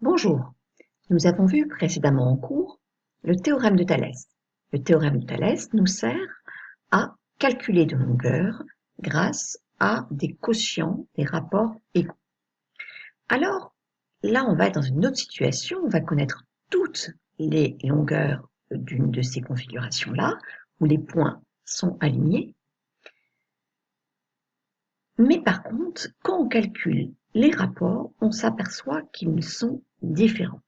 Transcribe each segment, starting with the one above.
Bonjour, nous avons vu précédemment en cours le théorème de Thalès. Le théorème de Thalès nous sert à calculer de longueur grâce à des quotients, des rapports égaux. Alors, là, on va être dans une autre situation, on va connaître toutes les longueurs d'une de ces configurations-là, où les points sont alignés. Mais par contre, quand on calcule les rapports, on s'aperçoit qu'ils sont différents.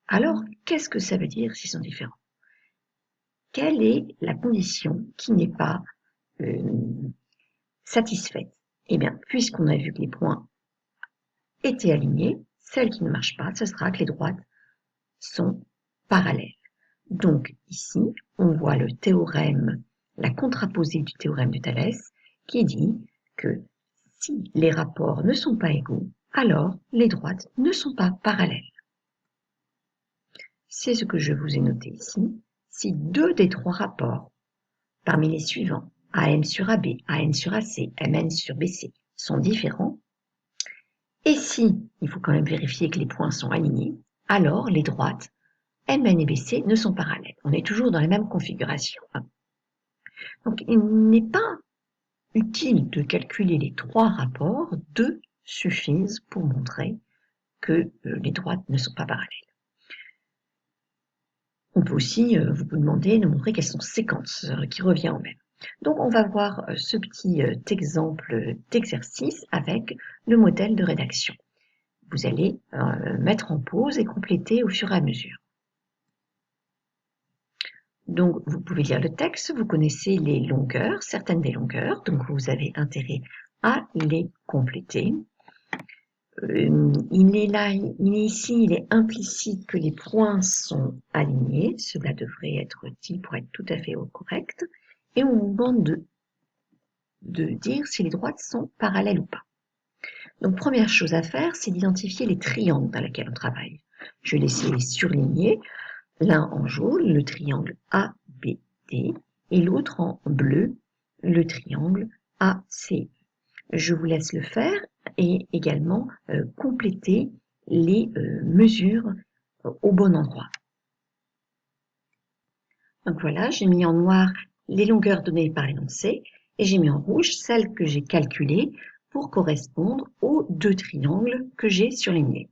Alors, qu'est-ce que ça veut dire s'ils sont différents? Quelle est la condition qui n'est pas satisfaite? Eh bien, puisqu'on a vu que les points étaient alignés, celle qui ne marche pas, ce sera que les droites sont parallèles. Donc ici, on voit le théorème, la contraposée du théorème de Thalès, qui dit que si les rapports ne sont pas égaux, alors les droites ne sont pas parallèles. C'est ce que je vous ai noté ici. Si deux des trois rapports parmi les suivants, AM sur AB, AN sur AC, MN sur BC, sont différents, et si, il faut quand même vérifier que les points sont alignés, alors les droites MN et BC ne sont parallèles. On est toujours dans la même configuration. Donc il n'est pas utile de calculer les trois rapports, deux suffisent pour montrer que les droites ne sont pas parallèles. On peut aussi vous demander de montrer qu'elles sont séquentes, qui revient au même. Donc on va voir ce petit exemple d'exercice avec le modèle de rédaction. Vous allez mettre en pause et compléter au fur et à mesure. Donc vous pouvez lire le texte, vous connaissez les longueurs, certaines des longueurs, donc vous avez intérêt à les compléter. Il est implicite que les points sont alignés, cela devrait être dit pour être tout à fait correct, et on vous demande de dire si les droites sont parallèles ou pas. Donc première chose à faire, c'est d'identifier les triangles dans lesquels on travaille. Je vais laisser surligner, l'un en jaune, le triangle ABD, et l'autre en bleu, le triangle ACE. Je vous laisse le faire et également compléter les mesures au bon endroit. Donc voilà, j'ai mis en noir les longueurs données par l'énoncé et j'ai mis en rouge celles que j'ai calculées pour correspondre aux deux triangles que j'ai surlignés.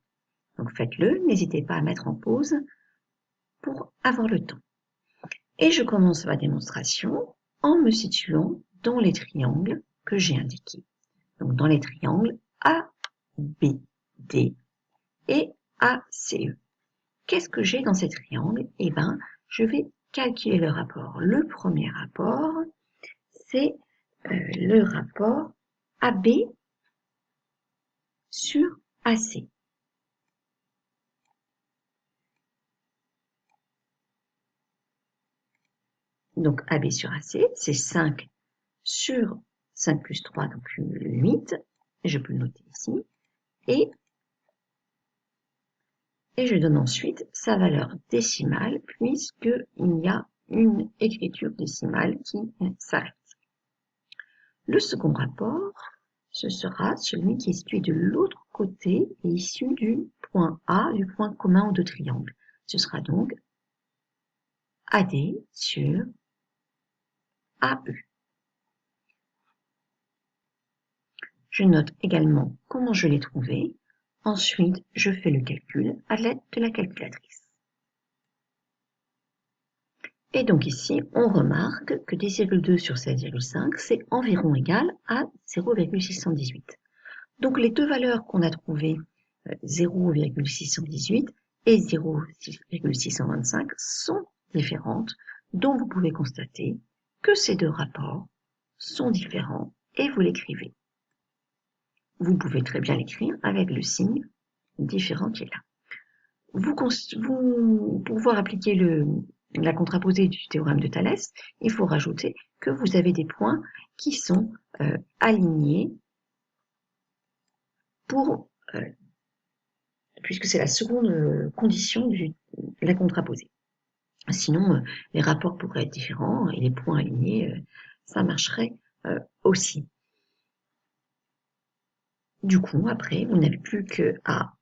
Donc faites-le, n'hésitez pas à mettre en pause pour avoir le temps. Et je commence ma démonstration en me situant dans les triangles que j'ai indiqués. Donc dans les triangles ABD et ACE. Qu'est-ce que j'ai dans ces triangles? Eh bien, je vais calculer le rapport. Le premier rapport, c'est le rapport AB sur AC. Donc AB sur AC, c'est 5 sur 5 plus 3, donc 8. Je peux le noter ici. Et je donne ensuite sa valeur décimale puisqu'il y a une écriture décimale qui s'arrête. Le second rapport, ce sera celui qui est situé de l'autre côté et issu du point A, du point commun aux deux triangles. Ce sera donc AD sur AE. Je note également comment je l'ai trouvé. Ensuite, je fais le calcul à l'aide de la calculatrice. Et donc ici, on remarque que 10,2 sur 16,5, c'est environ égal à 0,618. Donc les deux valeurs qu'on a trouvées, 0,618 et 0,625, sont différentes, donc vous pouvez constater que ces deux rapports sont différents et vous l'écrivez. Vous pouvez très bien l'écrire avec le signe différent qui est là. Pour pouvoir appliquer la contraposée du théorème de Thalès, il faut rajouter que vous avez des points qui sont alignés puisque c'est la seconde condition de la contraposée. Sinon, les rapports pourraient être différents et les points alignés, ça marcherait aussi. Du coup, après, vous n'avez plus qu'à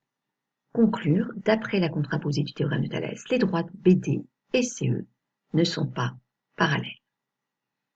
conclure, d'après la contraposée du théorème de Thalès, les droites BD et CE ne sont pas parallèles.